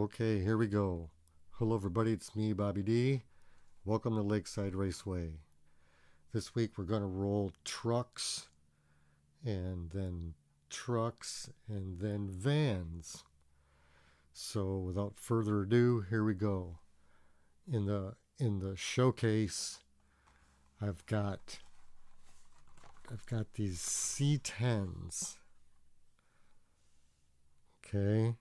Okay, here we go. Hello everybody, it's me, Bobby D. Welcome to Lakeside Raceway. This week we're going to roll trucks, and then vans. So without further ado, here we go. In the showcase, I've got these C10s. Okay.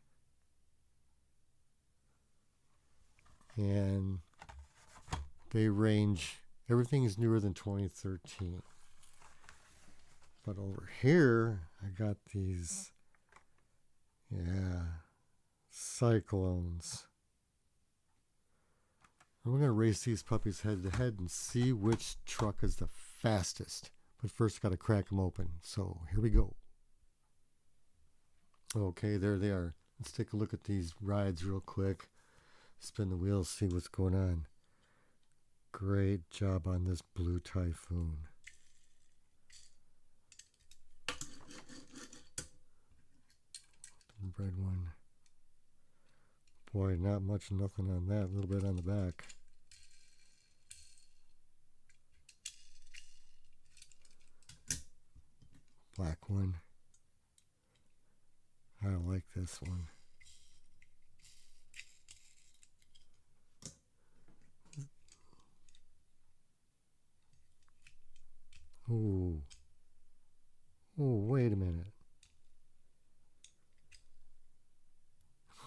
And they range, everything is newer than 2013. But over here, I got these, Cyclones. And we're going to race these puppies head to head and see which truck is the fastest. But first, got to crack them open. So here we go. Okay, there they are. Let's take a look at these rides real quick. Spin the wheels, see what's going on. Great job on this blue Typhoon. Red one. Boy, not much, nothing on that. A little bit on the back. Black one. I don't like this one. Oh, wait a minute.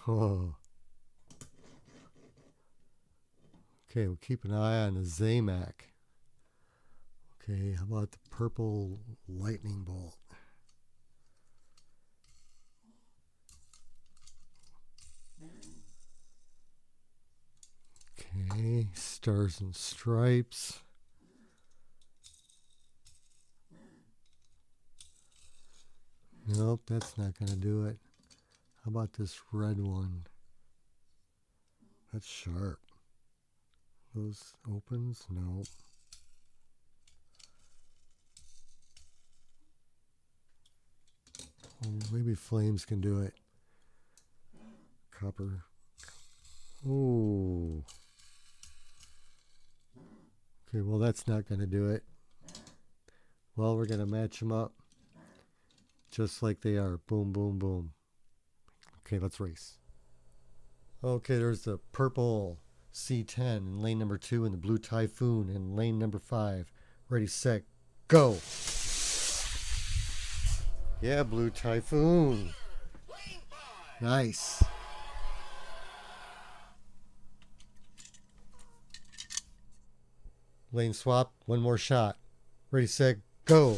Oh. Okay, we'll keep an eye on the Zamac. Okay, how about the purple lightning bolt? Okay, stars and stripes. Nope, that's not going to do it. How about this red one? That's sharp. Those opens? Nope. Oh, maybe flames can do it. Copper. Ooh. Okay, well that's not going to do it. Well, we're going to match them up. Just like they are. Boom, boom, boom. Okay, let's race. Okay, there's the purple C10 in lane number 2 and the blue Typhoon in lane number 5. Ready, set, go. Yeah, blue Typhoon. Nice. Lane swap, one more shot. Ready, set, go.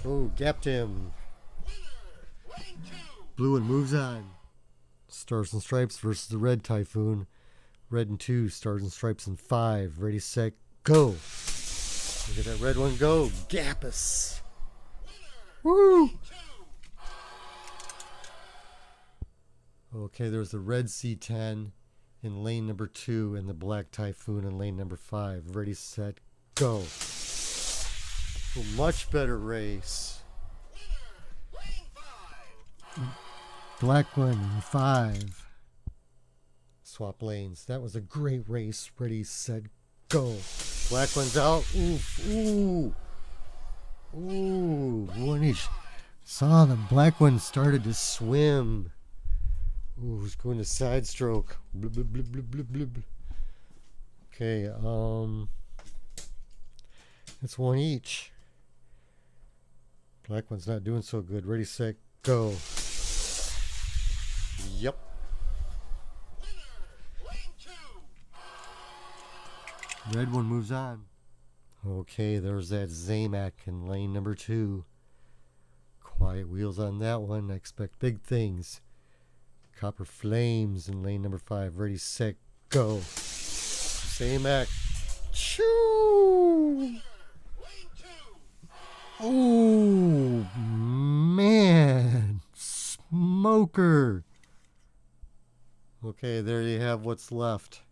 Oh, gapped him. Blue one moves on. Stars and Stripes versus the red Typhoon. Red in 2, Stars and Stripes in 5. Ready, set, go. Look at that red one go. Gappus. Woo! Okay, there's the red C10 in lane number 2 and the black Typhoon in lane number 5. Ready, set, go. A much better race. Black one in 5. Swap lanes. That was a great race. Ready, set, go. Black one's out. Oof, ooh. Ooh. When he saw the black one started to swim. Ooh, he's going to side stroke. Blub, blub, blub, blub, blub, blub. Okay, it's one each. Black one's not doing so good. Ready, set, go. Yep. Red one moves on. Okay, there's that Zamac in lane number 2. Quiet wheels on that one. I expect big things. Copper Flames in lane number 5. Ready, set, go. Zamac. Choo! Oh, man. Smoker. Okay, there you have what's left.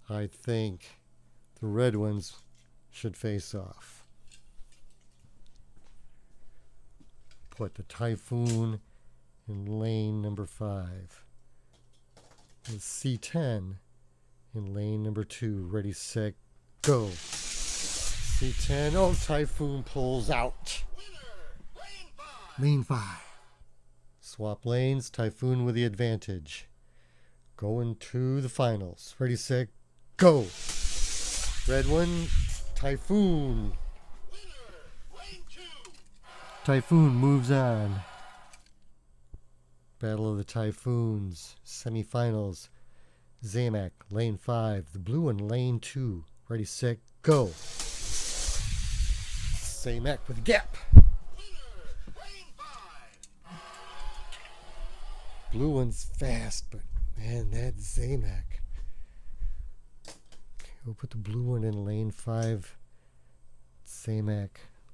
I think the red ones should face off. Put the Typhoon in lane number 5. And C10 in lane number 2. Ready, set, go. C10. Oh, Typhoon pulls out. Lane 5. Swap lanes. Typhoon with the advantage. Going to the finals. Ready, set, go. Red one. Typhoon. Typhoon moves on. Battle of the Typhoons. Semifinals. Zamak, lane 5. The blue one, lane 2. Ready, set, go. Zamak with a gap. Blue one's fast, but man, that's Zamak. Okay, we'll put the blue one in lane 5. Zamak,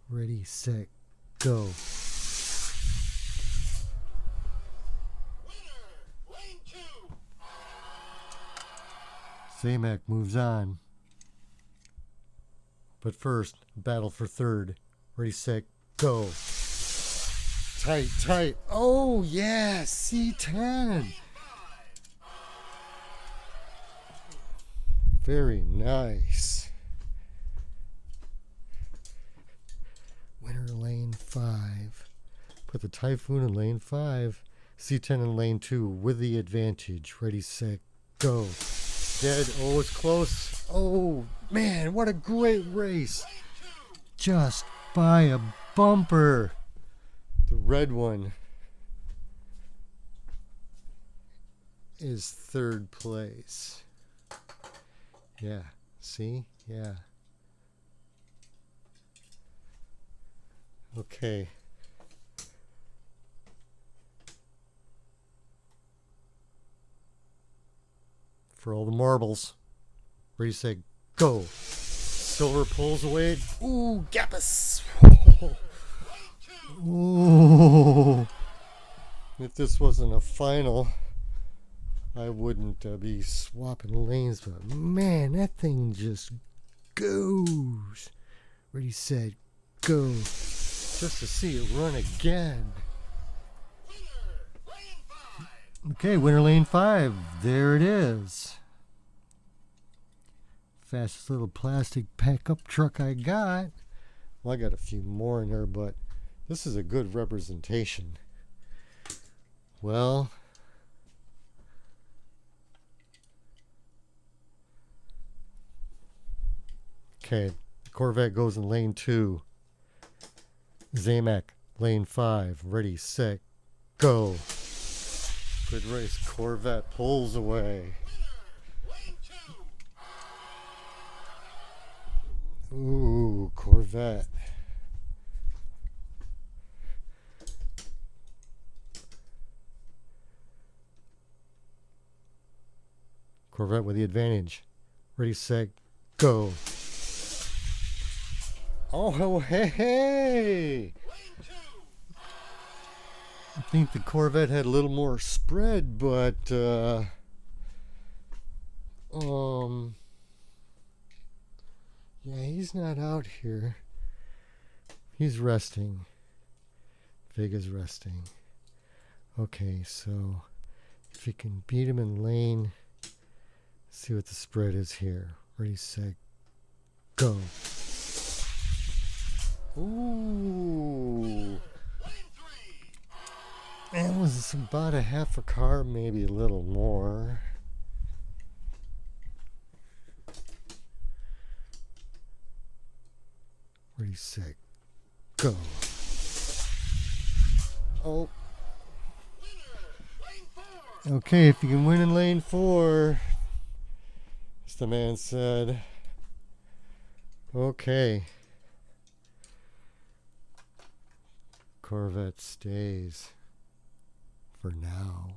ready, set, go. Zamak moves on. But first, battle for third. Ready, set, go. Tight, tight. Oh, yeah, C10. Very nice. Winner lane 5. Put the Typhoon in lane 5. C10 in lane 2 with the advantage. Ready, set, go. Dead. Oh, it's close. Oh, man, what a great race. Just by a bumper. The red one is third place. Yeah, see? Yeah. Okay. For all the marbles. Ready, set, go. Silver pulls away. Ooh, Gappus. Ooh. If this wasn't a final, I wouldn't be swapping lanes, but man, that thing just goes. Ready, set, go. Just to see it run again. Okay, winner lane 5. There it is. Fastest little plastic pack-up truck I got. Well, I got a few more in there, but this is a good representation. Well, okay, Corvette goes in lane 2. Zamak, lane 5. Ready, set, go. Good race. Corvette pulls away. Ooh, Corvette. Corvette with the advantage. Ready, set, go. Oh, hey, hey. I think the Corvette had a little more spread, but yeah, he's not out here. He's resting. Vega's resting. Okay, so if you can beat him in lane, see what the spread is here. Ready, set, go. Ooh. It was about a half a car, maybe a little more. Ready, set, go. Oh. Okay, if you can win in lane 4, as the man said. Okay. Corvette stays for now.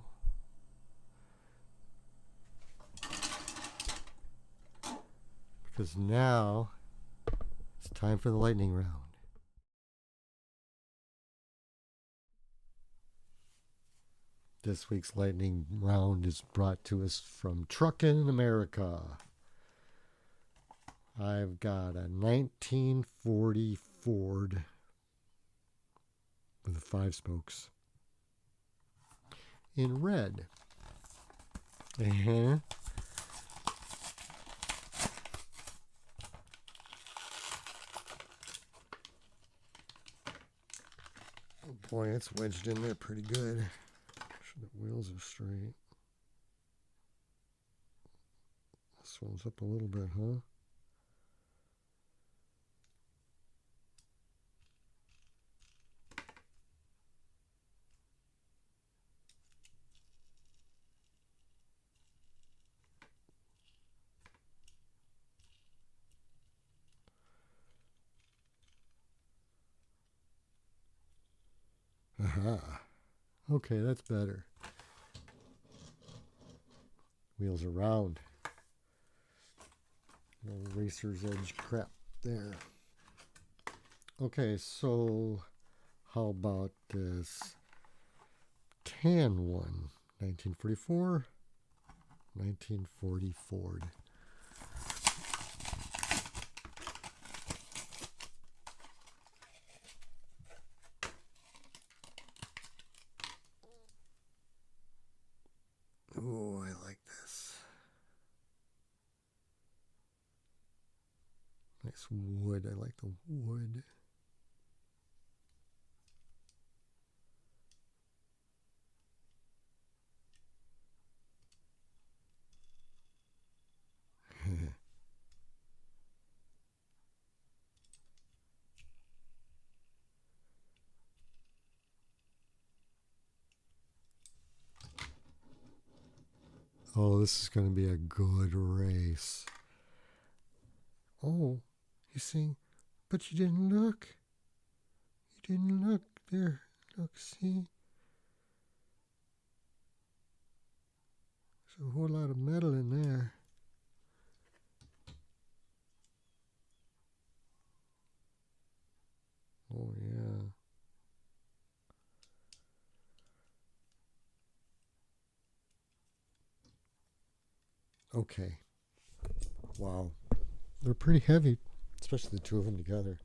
Because now it's time for the lightning round. This week's lightning round is brought to us from Truckin' America. I've got a 1940 Ford with the 5 spokes. in red. Uh-huh. Oh boy, it's wedged in there pretty good. Sure the wheels are straight. This one's up a little bit, huh? Aha. Okay, that's better. Wheels are round. No racer's edge crap there. Okay, so how about this tan one? 1944, 1940 Ford. Oh, I like this. Nice wood. I like the wood. Oh, this is going to be a good race. Oh, you see? But you didn't look. You didn't look. There. Look, see? There's a whole lot of metal in there. Oh, yeah. Okay. Wow. They're pretty heavy, especially the two of them together.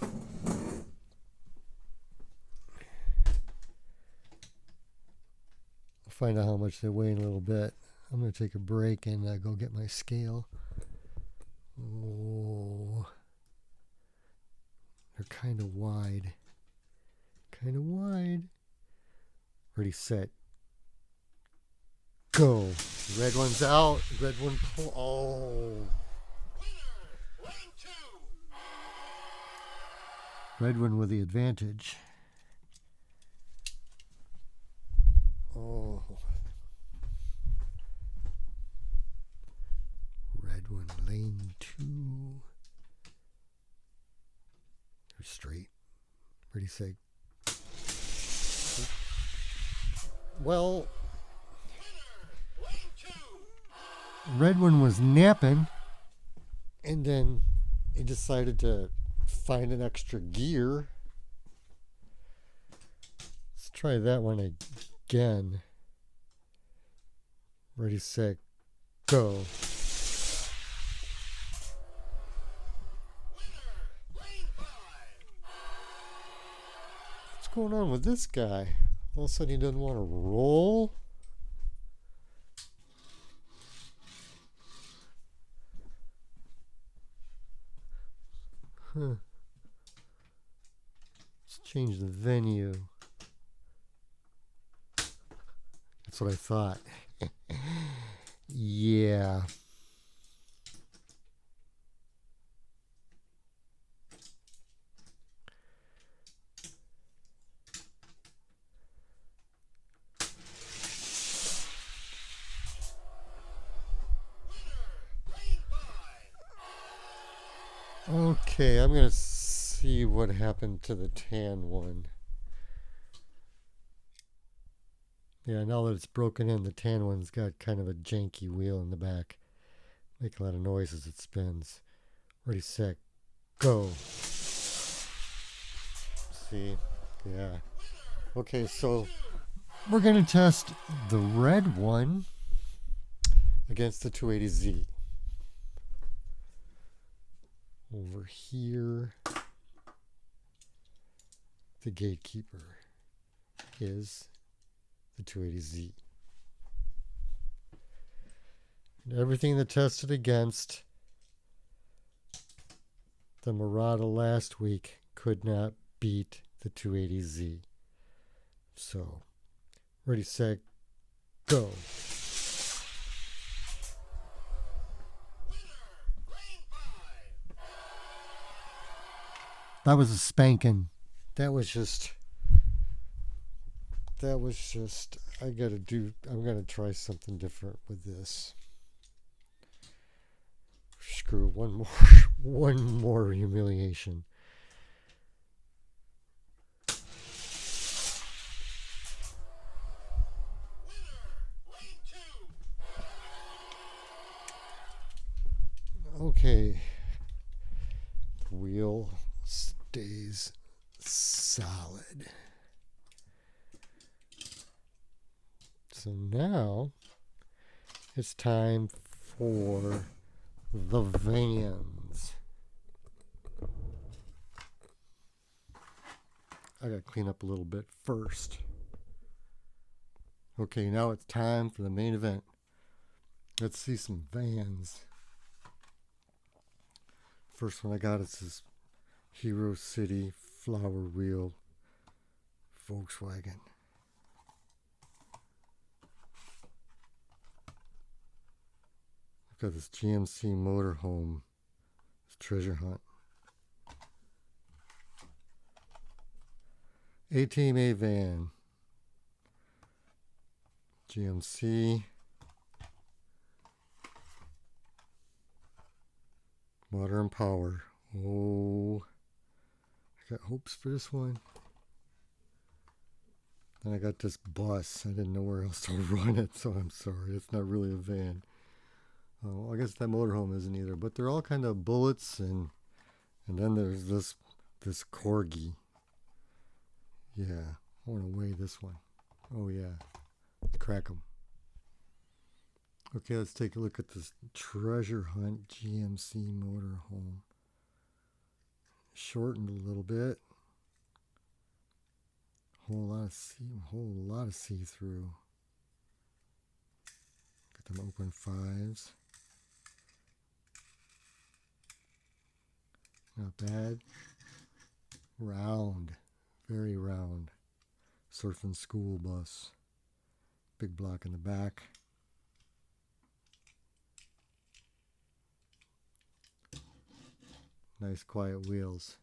I'll find out how much they weigh in a little bit. I'm going to take a break and go get my scale. Oh. They're kind of wide. Kind of wide. Ready, set, go. Red one's out. Red one pull. Oh. Red one with the advantage. Oh. Red one, lane 2. They're straight. Ready, set. Well, red one was napping, and then he decided to find an extra gear. Let's try that one again. Ready, set, go. What's going on with this guy? All of a sudden he doesn't want to roll. Huh. Let's change the venue. That's what I thought. Yeah. Okay, I'm going to see what happened to the tan one. Yeah, now that it's broken in, the tan one's got kind of a janky wheel in the back. Make a lot of noise as it spins. Ready, set, go. See? Yeah. Okay, so we're going to test the red one against the 280Z. Over here, the gatekeeper is the 280Z. Everything that tested against the Murata last week could not beat the 280Z. So, ready, set, go. That was a spanking. I'm gonna try something different with this. Screw one more humiliation. Okay, the wheel stays solid. So now it's time for the vans. I gotta clean up a little bit first. Okay, now it's time for the main event. Let's see some vans. First one I got is this Hero City Flower Wheel Volkswagen. I've got this GMC motorhome, this treasure hunt. A-Team A van, GMC, water and power. Oh, I got hopes for this one. Then I got this bus. I didn't know where else to run it, so I'm sorry. It's not really a van. I guess that motorhome isn't either. But they're all kind of bullets, and then there's this Corgi. Yeah, I want to weigh this one. Oh yeah, crack them. Okay, let's take a look at this treasure hunt GMC motorhome. Shortened a little bit. Whole lot of see-through. Got them open fives. Not bad. Round. Very round. Surfing school bus. Big block in the back. Nice quiet wheels.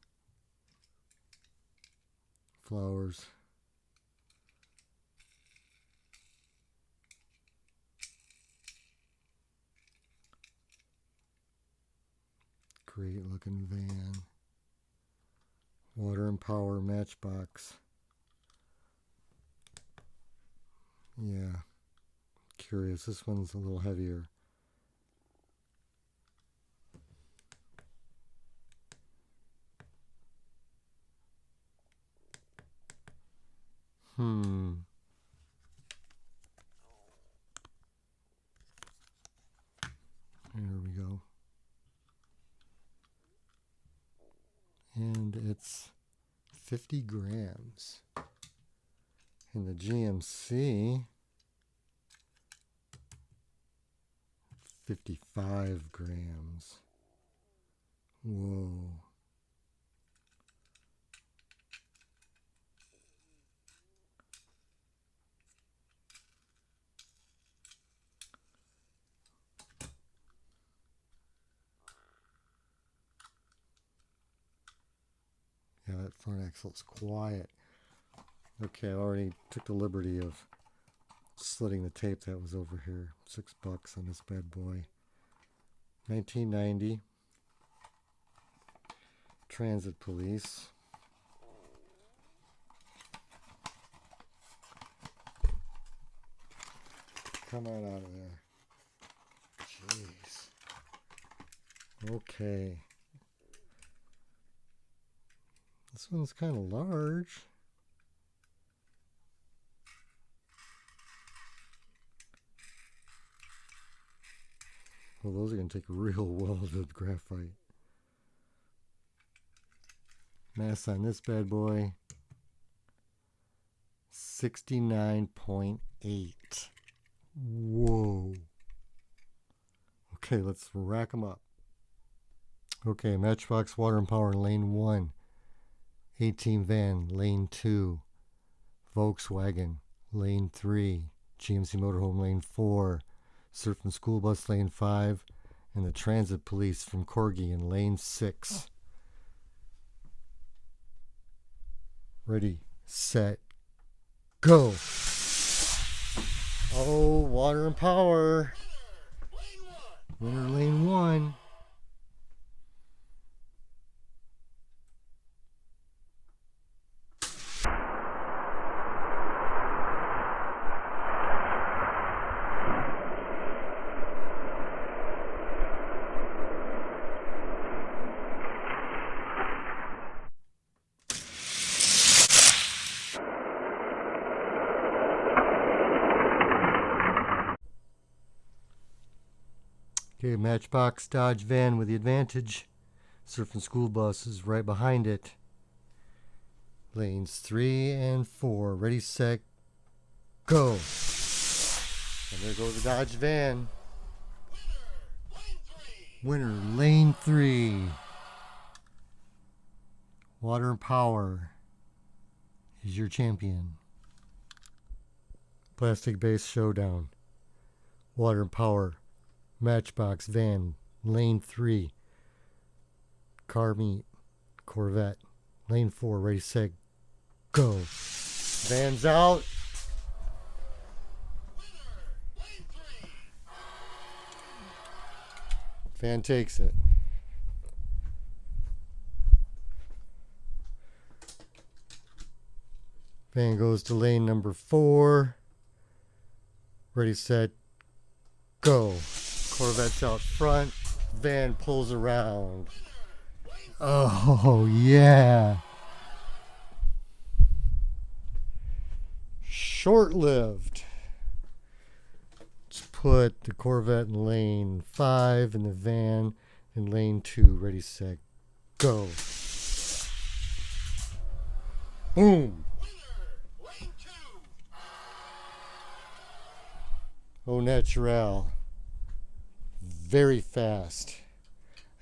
Flowers. Great looking van. Water and power matchbox. Yeah. Curious. This one's a little heavier. There we go. And it's 50 grams. In the GMC, 55 grams. Whoa. Yeah, that front axle's quiet. Okay, I already took the liberty of slitting the tape that was over here. $6 on this bad boy. 1990. Transit Police. Come on out of there. Jeez. Okay. This one's kind of large. Well, those are going to take real welded graphite. Mass on this bad boy, 69.8. Whoa. Okay, let's rack them up. Okay, Matchbox Water and Power in lane 1. 18 van, lane 2. Volkswagen, lane 3. GMC Motorhome, lane 4. Surf and School Bus, lane 5. And the Transit Police from Corgi in lane 6. Ready, set, go. Oh, Water and Power. Winner lane 1. Okay, Matchbox Dodge van with the advantage. Surf and School Bus is right behind it. Lanes 3 and 4. Ready, set, go. And there goes the Dodge van. Winner, lane 3. Water and Power is your champion. Plastic Base Showdown. Water and Power. Matchbox van, lane 3. Car Meet, Corvette, lane 4. Ready, set, go. Van's out. Van takes it. Van goes to lane number 4. Ready, set, go. Corvette's out front. Van pulls around. Oh, yeah. Short-lived. Let's put the Corvette in lane 5 and the van in lane 2. Ready, set, go. Boom. Au naturel. Very fast.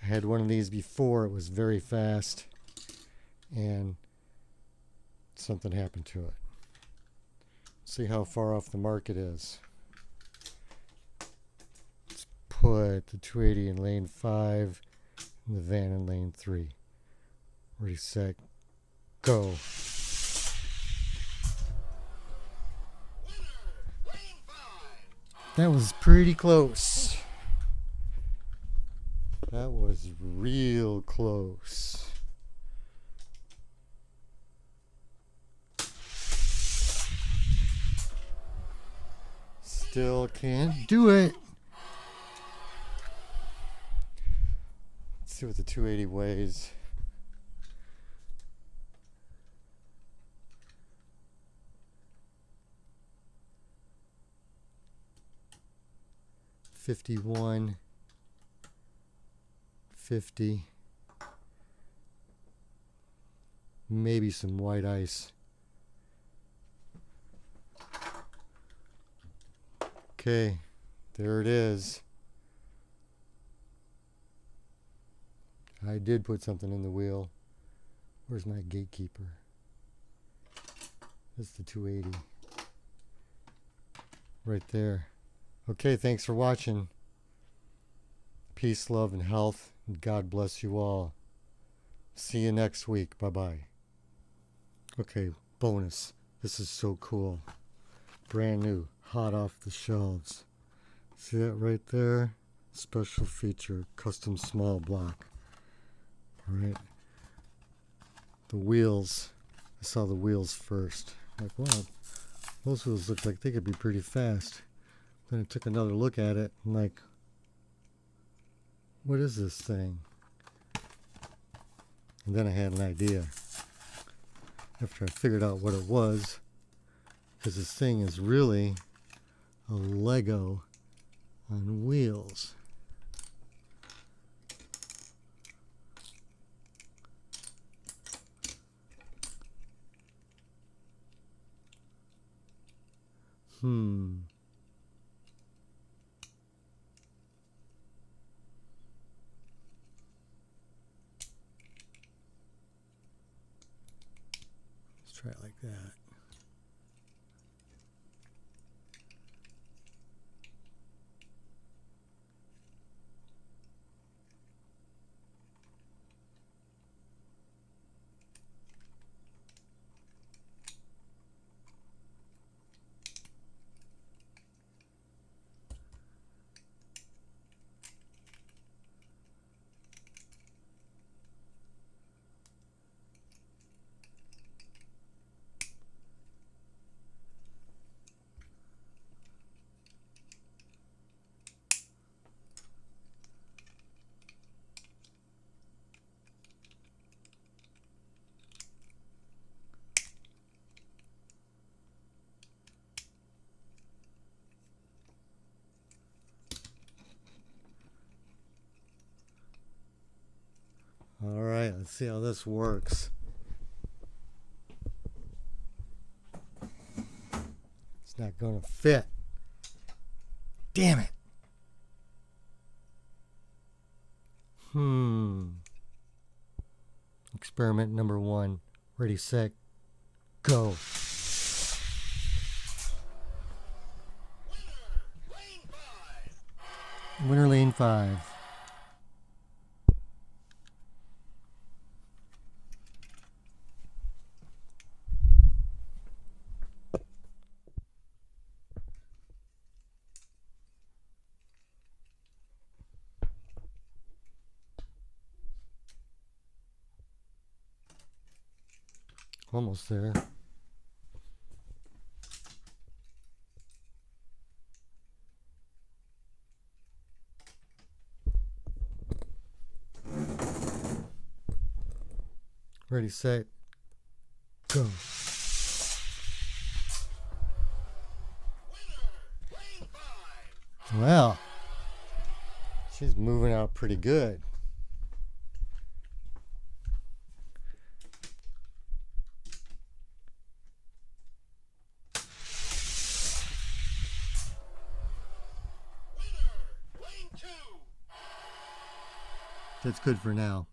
I had one of these before. It was very fast. And something happened to it. See how far off the mark it is. Let's put the 280 in lane 5 and the van in lane 3. Ready, set, go. That was pretty close. That was real close. Still can't do it. Let's see what the 280 weighs. $51, $50, maybe some white ice. Okay, there it is. I did put something in the wheel. Where's my gatekeeper? That's the 280. Right there. Okay, thanks for watching. Peace, love, and health, and God bless you all. See you next week. Bye-bye. Okay, bonus. This is so cool. Brand new, hot off the shelves. See that right there? Special feature, custom small block. All right. The wheels. I saw the wheels first. Like, wow, those wheels look like they could be pretty fast. Then I took another look at it and like, what is this thing? And then I had an idea. After I figured out what it was, because this thing is really a Lego on wheels. Let's try it like that. All right, let's see how this works. It's not going to fit. Damn it. Experiment number 1. Ready, set, go. Winner lane 5. Almost there. Ready, set, go. Well, she's moving out pretty good. That's good for now.